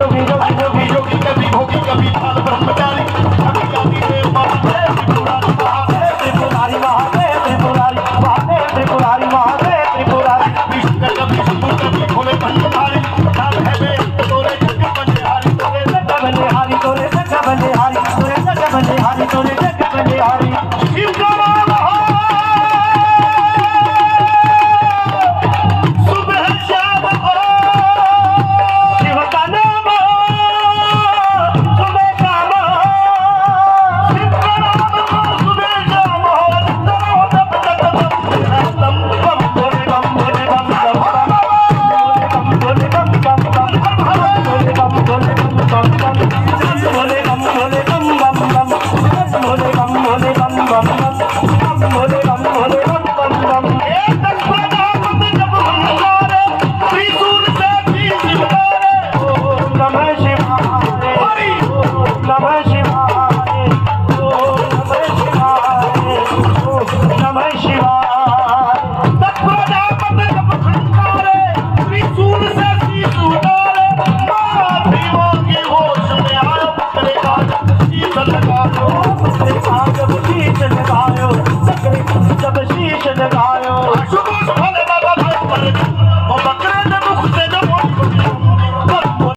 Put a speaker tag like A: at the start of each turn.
A: योगी योगी योगी योगी कभी भोगी कभी भाल ब्रह्मचारी कभी कभी देव महादेव त्रिपुरारी महादेव त्रिपुरारी महादेव त्रिपुरारी महादेव त्रिपुरारी महादेव त्रिपुरारी विष्णु कभी शुभ कभी भोले पंचधारी नाम है वे तोरे जग बलिहारी तोरे जग बलिहारी तोरे जग बलिहारी तोरे जग बलिहारी तोरे जग बलिहारी शिव का नाम हो सुबह शाम हो शिव का नाम हो सुबह शाम हो शिव का नाम हो सुबह शाम हो तब तक बम बम बोले बम बोले बम बम बोले बम बम बम बोले बम बोले बम बम बम बोले बम बोले बम बम बम बोले बम बोले बम बम बम बोले बम बोले बम बम बम एक प्रणाम जब हमारे त्रिशूल से भी शिवकारे ओम नमः शिवाय हरि ओम नमः